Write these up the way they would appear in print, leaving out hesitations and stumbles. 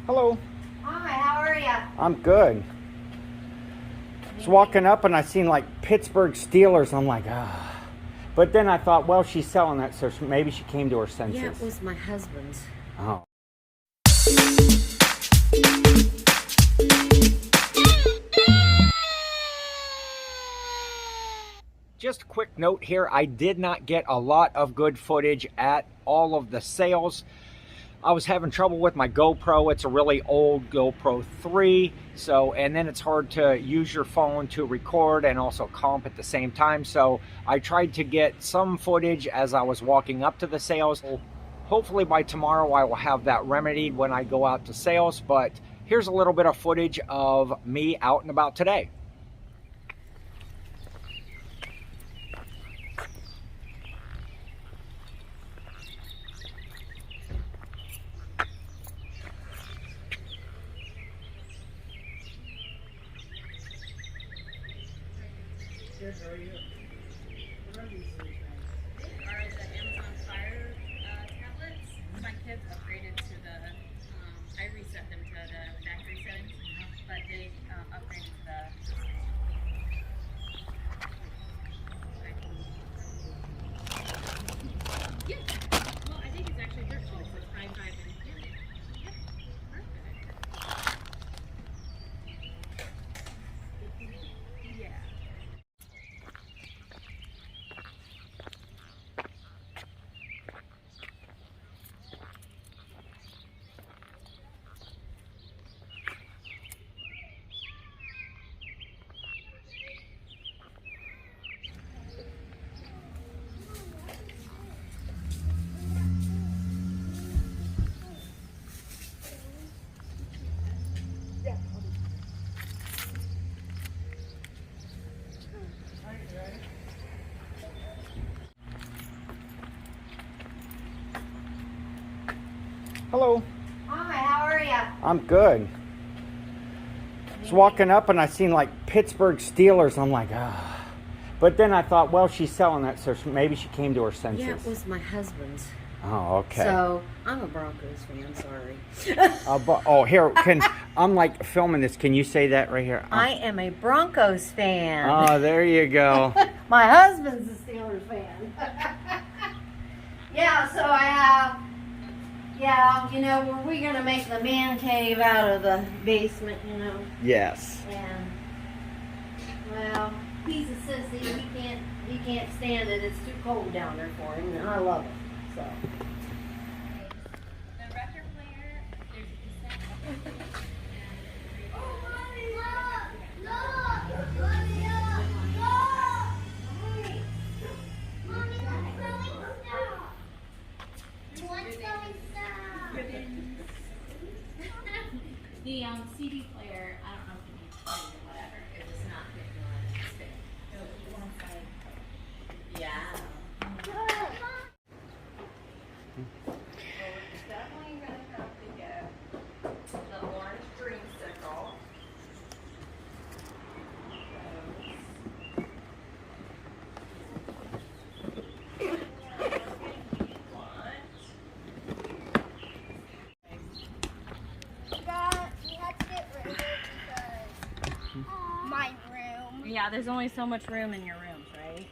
Hello. Hi, how are you? I'm good. I was walking up and I seen like Pittsburgh Steelers. I'm like, ah. But then I thought, well, she's selling that, so maybe she came to her senses. Yeah, it was my husband's. Oh. Just a quick note here, I did not get a lot of good footage at all of the sales. I was having trouble with my GoPro. It's a really old GoPro 3, and then it's hard to use your phone to record and also comp at the same time. So I tried to get some footage as I was walking up to the sales. Hopefully by tomorrow I will have that remedied when I go out to sales, but here's a little bit of footage of me out and about today. How are you? What are these things? They are the Amazon Fire tablets. My kids upgraded to the, I reset them to the factory settings, but they upgraded to the. Yeah. Well, I think it's actually virtual. It's prime time and yeah. Perfect. Yeah. Hello. Hi, how are you? I'm good. I was walking up and I seen like Pittsburgh Steelers. I'm like, ah. But then I thought, well, she's selling that, so maybe she came to her senses. Yeah, it was my husband's. Oh, okay. So, I'm a Broncos fan, sorry. Oh, here, I'm like filming this. Can you say that right here? I am a Broncos fan. Oh, there you go. My husband's a Steelers fan. Yeah, so I have, you know, we're going to make the man cave out of the basement, you know. Yes. And, well, he's a sissy. He can't stand it. It's too cold down there for him, and I love it. So. The record player, there's a cassette. Oh, Mommy, look! Look! Mommy, look! Look! Mommy, what's going south? What's going south? The CD player, I don't know if it needs playing or whatever. It was not getting on its thing. It was one side. Yeah. It's definitely going to have to get the orange dreamsicle. We had to get rid of it because my room. Yeah, there's only so much room in your rooms, right?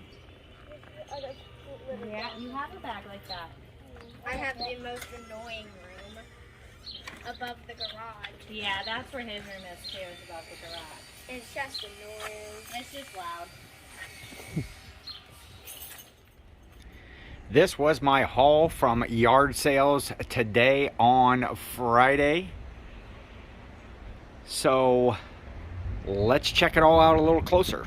Yeah, you have a bag like that. I have the most annoying room above the garage. Yeah, that's where his room is too, is above the garage. It's just annoying. It's just loud. This was my haul from yard sales today on Friday. So let's check it all out a little closer.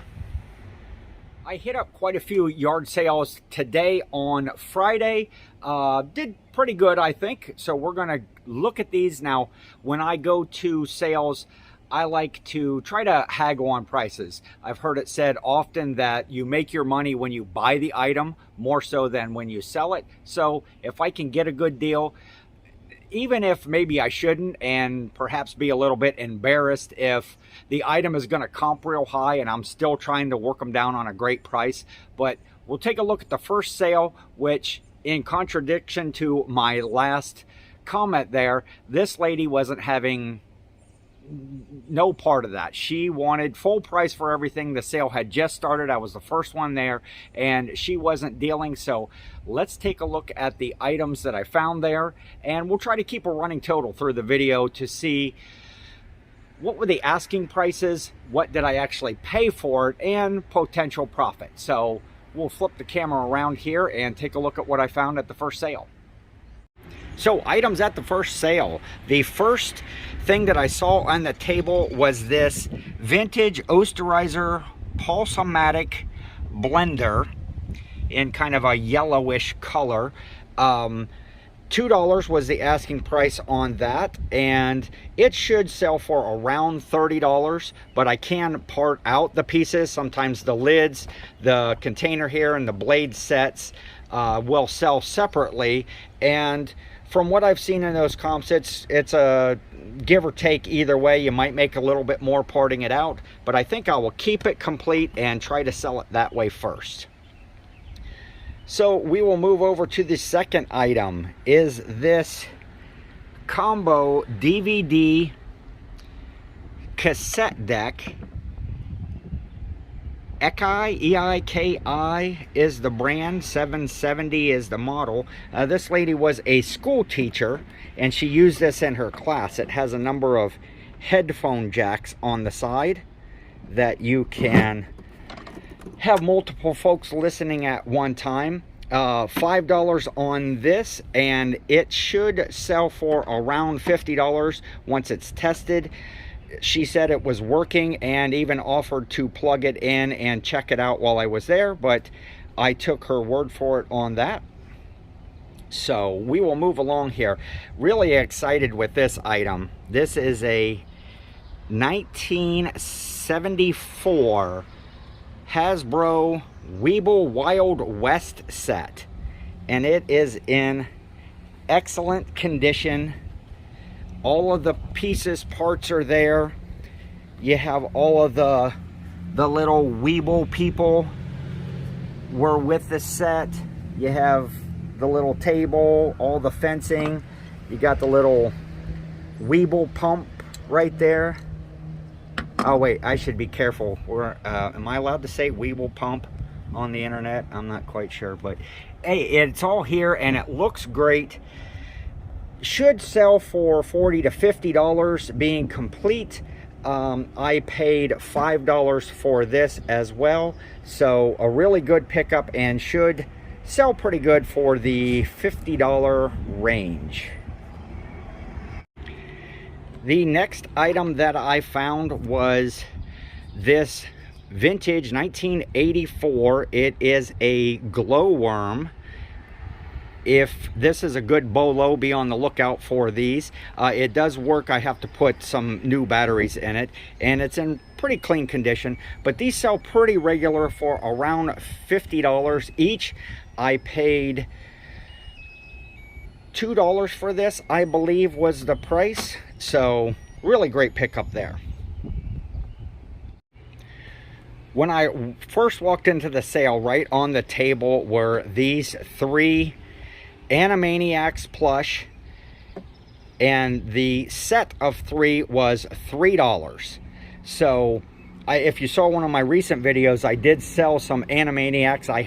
I hit up quite a few yard sales today on Friday. Did pretty good, I think. So we're going to look at these. Now, when I go to sales, I like to try to haggle on prices. I've heard it said often that you make your money when you buy the item more so than when you sell it. So if I can get a good deal, even if maybe I shouldn't, and perhaps be a little bit embarrassed if the item is going to comp real high and I'm still trying to work them down on a great price. But we'll take a look at the first sale, which in contradiction to my last comment there, this lady wasn't having no part of that. She wanted full price for everything. The sale had just started. I was the first one there, and she wasn't dealing. So let's take a look at the items that I found there, and we'll try to keep a running total through the video to see what were the asking prices, what did I actually pay for it, and potential profit. So we'll flip the camera around here and take a look at what I found at the first sale. So items at the first sale. The first thing that I saw on the table was this vintage Osterizer Pulse-O-Matic blender in kind of a yellowish color. $2 was the asking price on that, and it should sell for around $30, but I can part out the pieces. Sometimes the lids, the container here, and the blade sets will sell separately, and from what I've seen in those comps, it's a give or take either way. You might make a little bit more parting it out, but I think I will keep it complete and try to sell it that way first. So we will move over to the second item, is this combo DVD cassette deck. Eiki, E-I-K-I is the brand, 770 is the model. This lady was a school teacher, and she used this in her class. It has a number of headphone jacks on the side that you can have multiple folks listening at one time. $5 on this, and it should sell for around $50 once it's tested. She said it was working and even offered to plug it in and check it out while I was there, but I took her word for it on that. So we will move along here. Really excited with this item. This is a 1974 Hasbro Weeble Wild West set, and it is in excellent condition. All of the pieces, parts are there. You have all of the little Weeble people were with the set. You have the little table, all the fencing. You got the little Weeble pump right there. Oh wait, I should be careful. Am I allowed to say Weeble pump on the internet? I'm not quite sure, but hey, it's all here and it looks great. Should sell for $40 to $50 being complete. I paid $5 for this as well, so a really good pickup and should sell pretty good for the $50 range. The next item that I found was this vintage 1984. It is a glowworm. If this is a good bolo, be on the lookout for these. It does work. I have to put some new batteries in it, and it's in pretty clean condition, but these sell pretty regular for around $50 each. I paid $2 for this, I believe was the price, so really great pickup there. When I first walked into the sale, right on the table were these three Animaniacs plush, and the set of three was $3. So if you saw one of my recent videos, I did sell some Animaniacs. I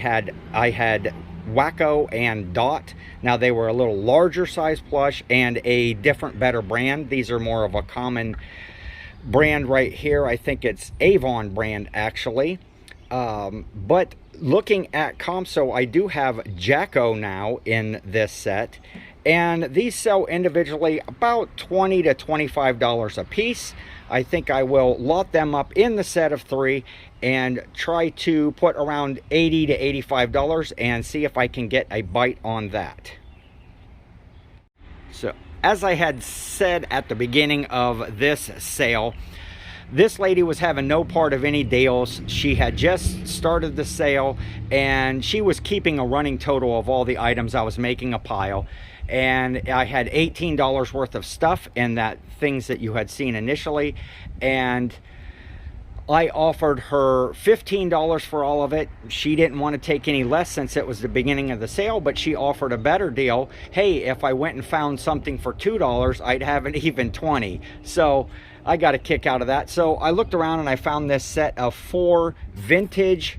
had Wacko and Dot. Now they were a little larger size plush and a different, better brand. These are more of a common brand right here. I think it's Avon brand actually. But looking at Comso, I do have Jacko now in this set, and these sell individually about $20 to $25 a piece. I think I will lot them up in the set of three and try to put around $80 to $85 and see if I can get a bite on that. So as I had said at the beginning of this sale, this lady was having no part of any deals. She had just started the sale, and she was keeping a running total of all the items. I was making a pile, and I had $18 worth of stuff in that things that you had seen initially, and I offered her $15 for all of it. She didn't want to take any less since it was the beginning of the sale, but she offered a better deal. Hey, if I went and found something for $2, I'd have an even 20. So I got a kick out of that. So I looked around and I found this set of 4 vintage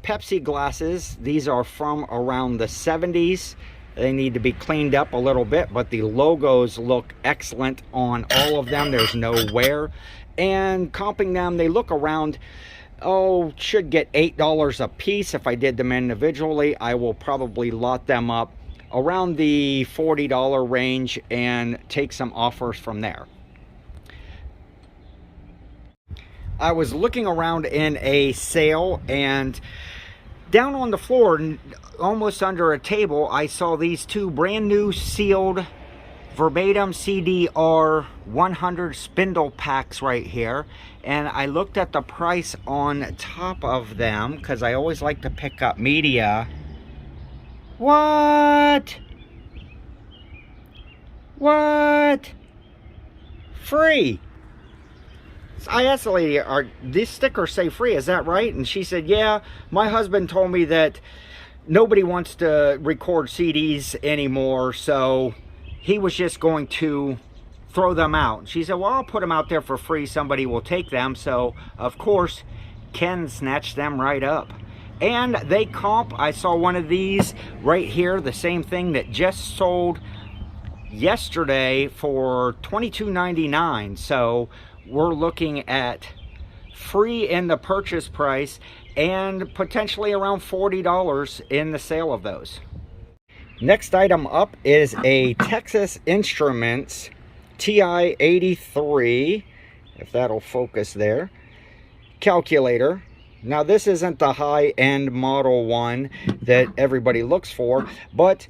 Pepsi glasses. These are from around the 70s. They need to be cleaned up a little bit, but the logos look excellent on all of them. There's no wear. And comping them, they look around, should get $8 a piece. If I did them individually, I will probably lot them up around the $40 range and take some offers from there. I was looking around in a sale, and down on the floor, almost under a table, I saw these 2 brand new sealed verbatim CDR 100 spindle packs right here, and I looked at the price on top of them because I always like to pick up media. What? Free? I asked the lady, "Are these stickers say free? Is that right?" And she said, "Yeah, my husband told me that nobody wants to record CDs anymore, so he was just going to throw them out." She said, "Well, I'll put them out there for free. Somebody will take them." So, of course, Ken snatched them right up. And they comp. I saw one of these right here, the same thing that just sold yesterday for $22.99. So we're looking at free in the purchase price and potentially around $40 in the sale of those. Next item up is a Texas Instruments TI-83, if that'll focus there, calculator. Now this isn't the high-end model one that everybody looks for, but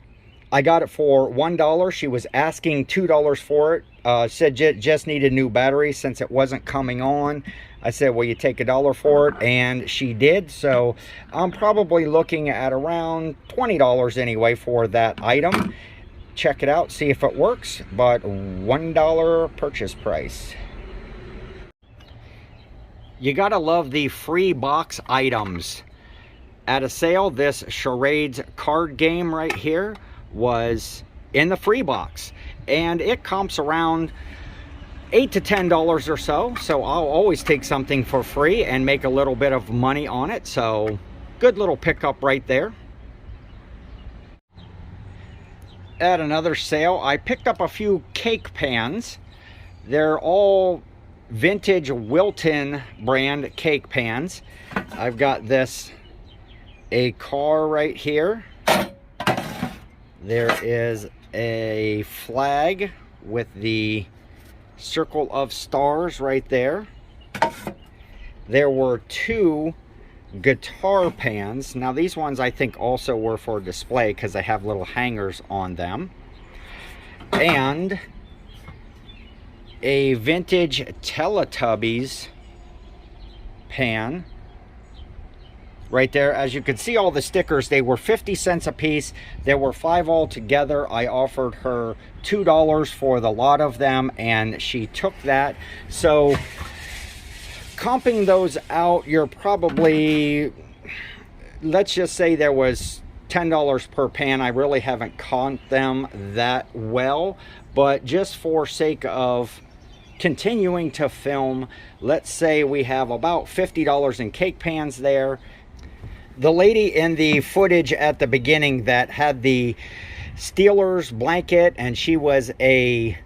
I got it for $1. She was asking $2 for it. Said just needed new battery since it wasn't coming on. I said, "Well, you take $1 for it," and she did. So I'm probably looking at around $20 anyway for that item. Check it out, see if it works, but $1 purchase price. You gotta love the free box items. At a sale, this charades card game right here was in the free box, and it comps around $8 to $10 or so. So I'll always take something for free and make a little bit of money on it. So good little pickup right there. At another sale, I picked up a few cake pans. They're all vintage Wilton brand cake pans. I've got a car right here. There is a flag with the circle of stars right there. There were 2 guitar pans. Now these ones I think also were for display because they have little hangers on them. And a vintage Teletubbies pan right there. As you can see, all the stickers, they were 50 cents a piece. There were 5 all together. I offered her $2 for the lot of them, and she took that. So comping those out, you're probably, let's just say there was $10 per pan. I really haven't comped them that well, but just for sake of continuing to film, let's say we have about $50 in cake pans there. The lady in the footage at the beginning that had the Steelers blanket, and she was a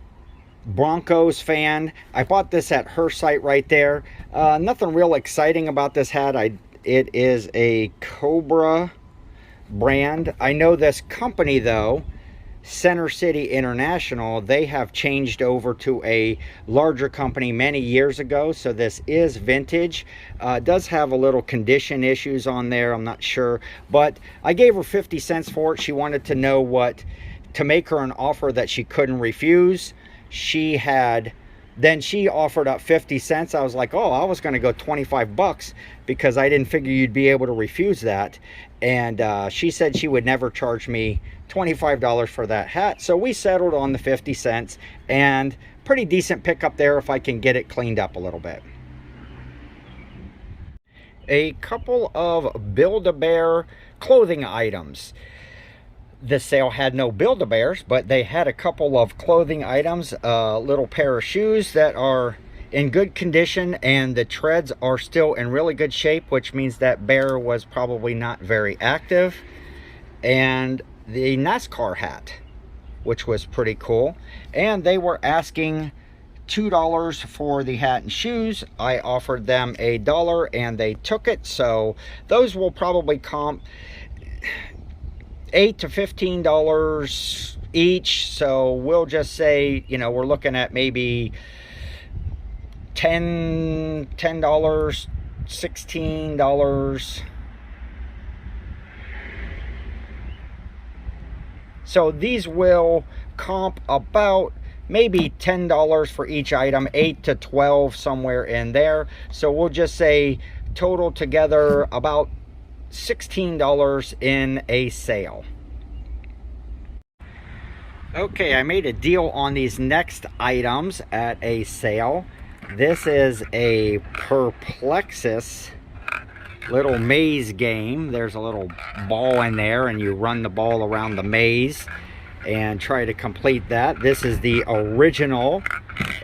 Broncos fan, I bought this at her site right there. Nothing real exciting about this hat. It is a Cobra brand. I know this company though, Center City International, they have changed over to a larger company many years ago, so this is vintage. It does have a little condition issues on there, I'm not sure, but I gave her 50 cents for it. She wanted to know what, to make her an offer that she couldn't refuse. Then she offered up 50 cents. I was like, oh, I was going to go 25 bucks because I didn't figure you'd be able to refuse that. And she said she would never charge me $25 for that hat. So we settled on the 50 cents, and pretty decent pickup there if I can get it cleaned up a little bit. a couple of Build-A-Bear clothing items. This sale had no Build-A-Bears, but they had a couple of clothing items, a little pair of shoes that are in good condition, and the treads are still in really good shape, which means that bear was probably not very active. And the NASCAR hat, which was pretty cool. And they were asking $2 for the hat and shoes. I offered them $1 and they took it. So those will probably comp $8 to $15 each. So we'll just say, you know, we're looking at maybe $10, $16. So these will comp about maybe $10 for each item, 8 to 12, somewhere in there. So we'll just say total together about $16 in a sale. Okay, I made a deal on these next items at a sale. This is a Perplexus little maze game. There's a little ball in there and you run the ball around the maze and try to complete that. This is the original,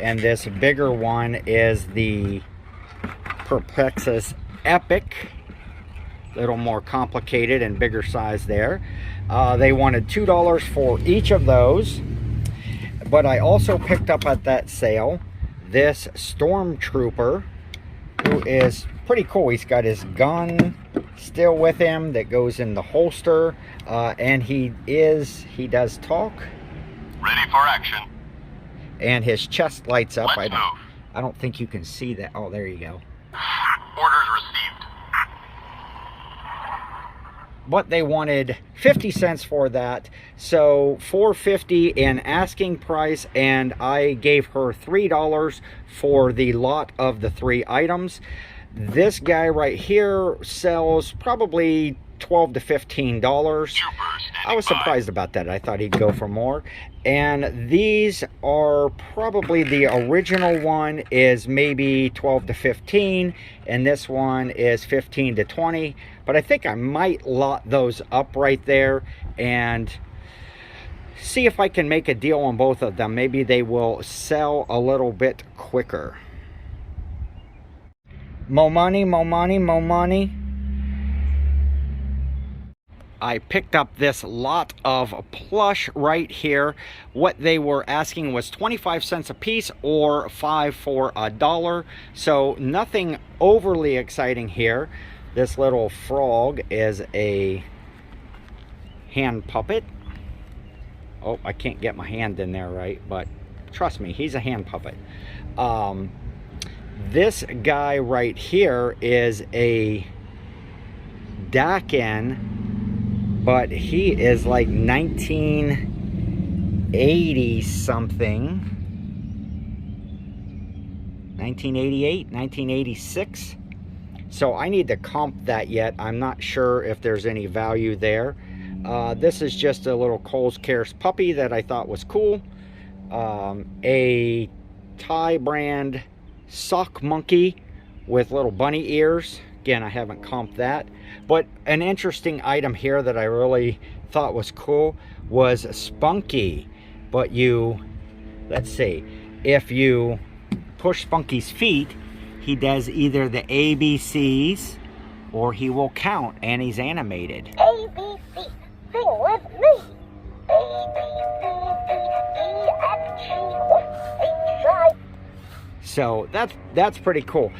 and this bigger one is the Perplexus Epic. A little more complicated and bigger size there. They wanted $2 for each of those, but I also picked up at that sale this Stormtrooper, who is pretty cool. He's got his gun still with him that goes in the holster, and he does talk. Ready for action. And his chest lights up. Let's move. I don't think you can see that. Oh, there you go. Orders received. But they wanted 50 cents for that, so $4.50 in asking price, and I gave her $3 for the lot of the 3 items. This guy right here sells probably $12 to $15. I was surprised about that. I thought he'd go for more. And these are probably, the original one is maybe 12 to 15, and this one is 15 to 20. But I think I might lot those up right there and see if I can make a deal on both of them. Maybe they will sell a little bit quicker. Mo money, mo money, mo money. I picked up this lot of plush right here. What they were asking was 25 cents a piece or 5 for $1. So nothing overly exciting here. This little frog is a hand puppet. Oh, I can't get my hand in there right, but trust me, he's a hand puppet. This guy right here is a Dakin, but he is like 1980 something. 1988, 1986. So I need to comp that yet. I'm not sure if there's any value there. This is just a little Coles Cares puppy that I thought was cool. A Thai brand sock monkey with little bunny ears. Again, I haven't comped that. But an interesting item here that I really thought was cool was Spunky. But let's see, if you push Spunky's feet, he does either the ABCs or he will count, and he's animated. ABC, sing with me. A, B, C, D, E, F, G, H, I. So that's pretty cool.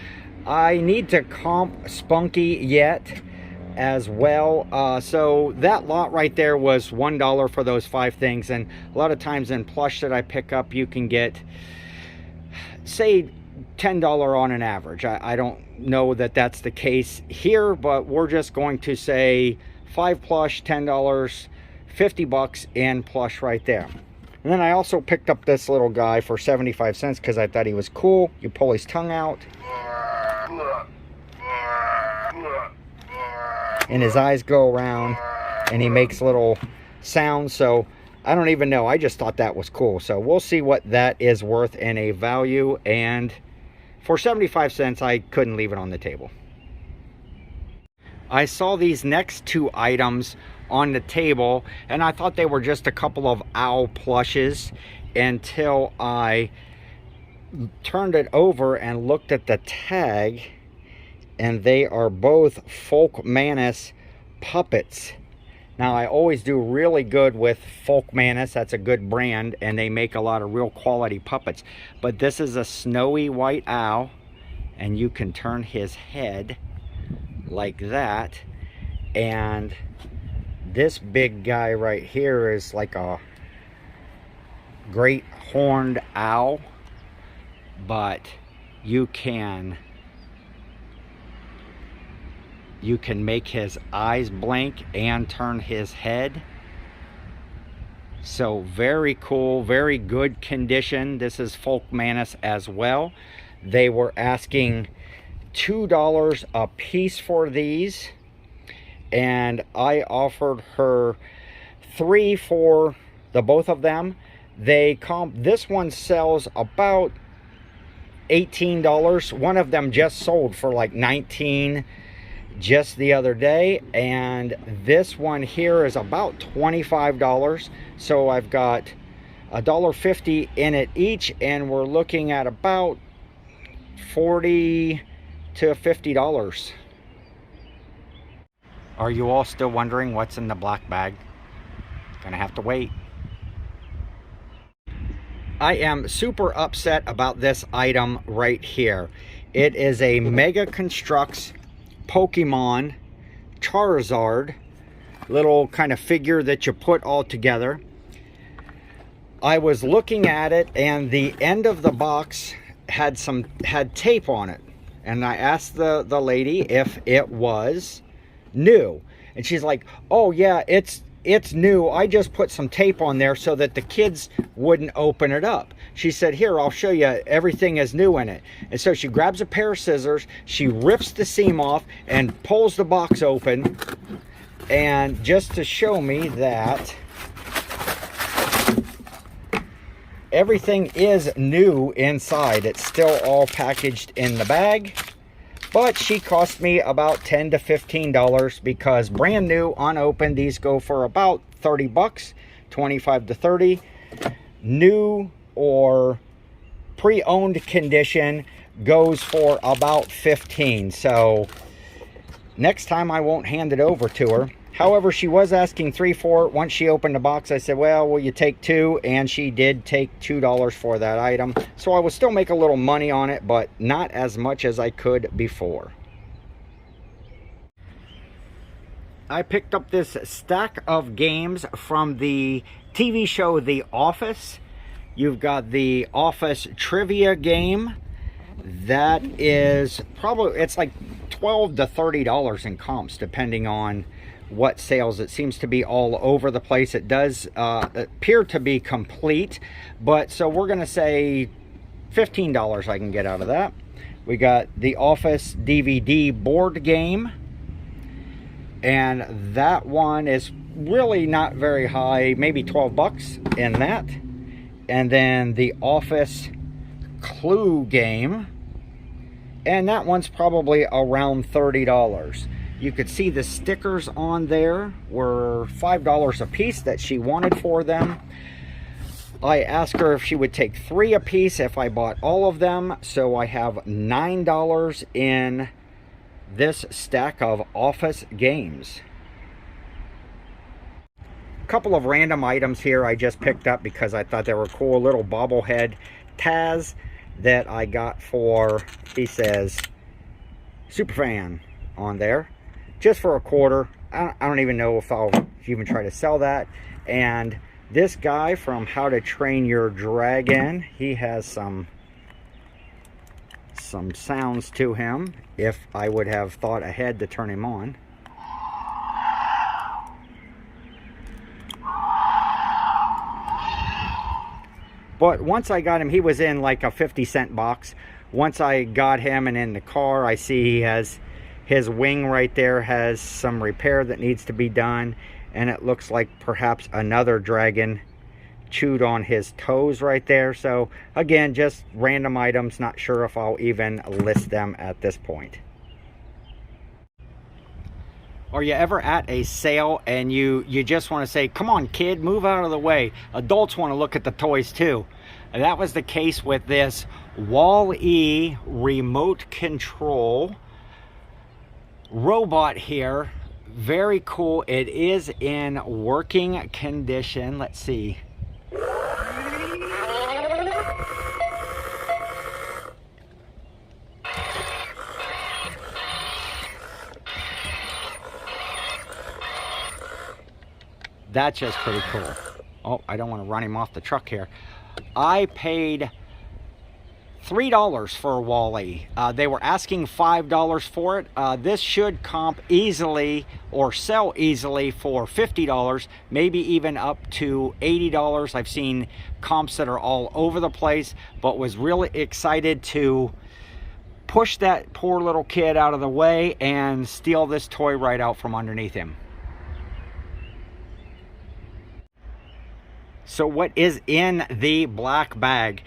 I need to comp Spunky yet as well. So that lot right there was $1 for those 5 things. And a lot of times in plush that I pick up, you can get, say, $10 on an average. I don't know that that's the case here, but we're just going to say 5 plush, $10, 50 bucks in plush right there. And then I also picked up this little guy for 75 cents because I thought he was cool. You pull his tongue out and his eyes go around and he makes little sounds. So I don't even know. I just thought that was cool. So we'll see what that is worth in a value. And for 75 cents, I couldn't leave it on the table. I saw these next two items on the table and I thought they were just a couple of owl plushes until I turned it over and looked at the tag, and they are both Folkmanis puppets. Now, I always do really good with Folkmanis. That's a good brand, and they make a lot of real quality puppets. But this is a snowy white owl, and you can turn his head like that. And this big guy right here is like a great horned owl, but you can make his eyes blink and turn his head. So very cool, very good condition. This is Folkmanis as well. They were asking $2 a piece for these, and I offered her $3 for the both of them. This one sells about $18. One of them just sold for like $19 just the other day, and this one here is about $25. So I've got $1.50 in it each, and we're looking at about $40 to $50. Are you all still wondering what's in the black bag? Gonna have to wait. I am super upset about this item right here. It is a Mega Construx Pokemon Charizard, little kind of figure that you put all together. I was looking at it, and the end of the box had tape on it, and I asked the lady if it was new, and she's like, "Oh yeah, it's new. I just put some tape on there so that the kids wouldn't open it up." She said, "Here, I'll show you. Everything is new in it." And so she grabs a pair of scissors, she rips the seam off and pulls the box open. And just to show me that everything is new inside, it's still all packaged in the bag. But she cost me about $10 to $15 because brand new, unopened, these go for about 30 bucks, 25 to 30. New or pre-owned condition goes for about 15. So next time I won't hand it over to her. However, she was asking $3 for it. Once she opened the box, I said, "Well, will you take $2?" And she did take $2 for that item. So I will still make a little money on it, but not as much as I could before. I picked up this stack of games from the TV show The Office. You've got the Office trivia game. That is probably, it's like $12 to $30 in comps, depending on what sales. It seems to be all over the place. It does appear to be complete, but so we're gonna say $15 I can get out of that. We got the Office DVD board game, and that one is really not very high, maybe 12 bucks in that. And then the Office Clue game, and that one's probably around $30. You could see the stickers on there were $5 a piece that she wanted for them. I asked her if she would take 3 a piece if I bought all of them, so I have $9 in this stack of Office games. A couple of random items here I just picked up because I thought they were cool. Little bobblehead Taz that I got for, he says, Superfan on there, just for $0.25. I don't even know if I'll even try to sell that. And this guy from How to Train Your Dragon, he has some sounds to him, if I would have thought ahead to turn him on. But once I got him, he was in like a 50-cent box. Once I got him and in the car, I see he has his wing right there has some repair that needs to be done, and it looks like perhaps another dragon chewed on his toes right there. So again, just random items, not sure if I'll even list them at this point. Are you ever at a sale and you just want to say, come on kid, move out of the way? Adults want to look at the toys too. And that was the case with this Wall-E remote control robot here. Very cool. It is in working condition. Let's see. That's just pretty cool. Oh, I don't want to run him off the truck here. I paid $3 for a Wall-E. They were asking $5 for it. This should comp easily or sell easily for $50, maybe even up to $80. I've seen comps that are all over the place, but was really excited to push that poor little kid out of the way and steal this toy right out from underneath him. So what is in the black bag?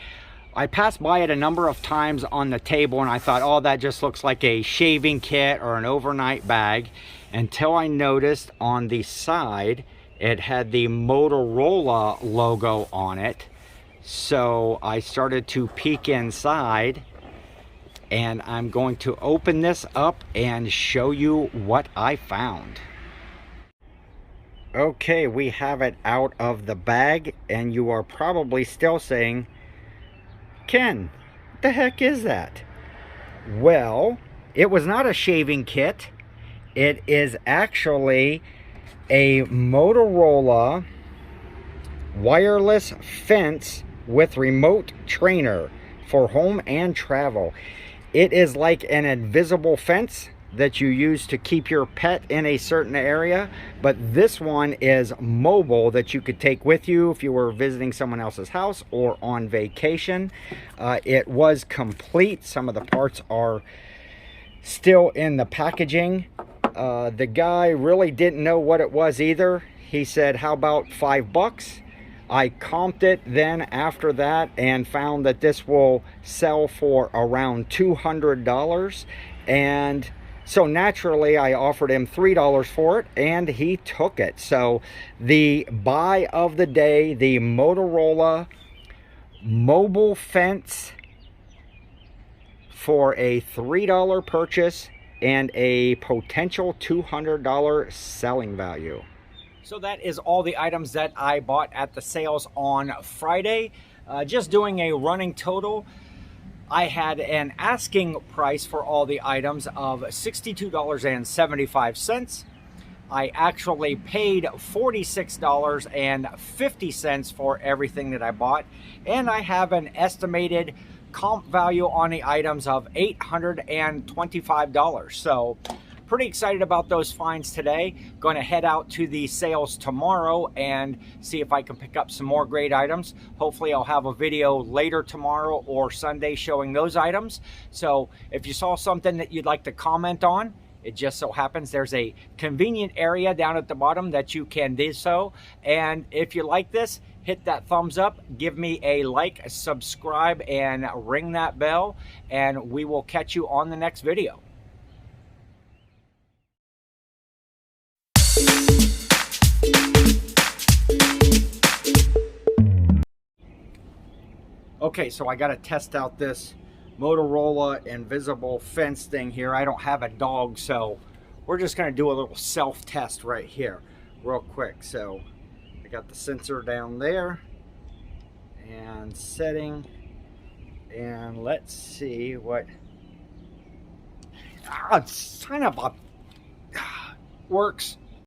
I passed by it a number of times on the table and I thought, oh, that just looks like a shaving kit or an overnight bag, until I noticed on the side it had the Motorola logo on it. So I started to peek inside, and I'm going to open this up and show you what I found. Okay, we have it out of the bag, and you are probably still saying, Ken, what the heck is that? Well, it was not a shaving kit. It is actually a Motorola wireless fence with remote trainer for home and travel. It is like an invisible fence that you use to keep your pet in a certain area, but this one is mobile, that you could take with you if you were visiting someone else's house or on vacation. It was complete. Some of the parts are still in the packaging. The guy really didn't know what it was either. He said, how about $5? I comped it then after that and found that this will sell for around $200, and so naturally I offered him $3 for it, and he took it. So the buy of the day, the Motorola mobile fence for a $3 purchase and a potential $200 selling value. So that is all the items that I bought at the sales on Friday. Just doing a running total, I had an asking price for all the items of $62.75. I actually paid $46.50 for everything that I bought, and I have an estimated comp value on the items of $825. So pretty excited about those finds today. Going to head out to the sales tomorrow and see if I can pick up some more great items. Hopefully I'll have a video later tomorrow or Sunday showing those items. So if you saw something that you'd like to comment on, it just so happens there's a convenient area down at the bottom that you can do so. And if you like this, hit that thumbs up, give me a like, subscribe, and ring that bell, and we will catch you on the next video. Okay, so I got to test out this Motorola invisible fence thing here. I don't have a dog, so we're just going to do a little self-test right here real quick. So I got the sensor down there and setting, and let's see what son of a works.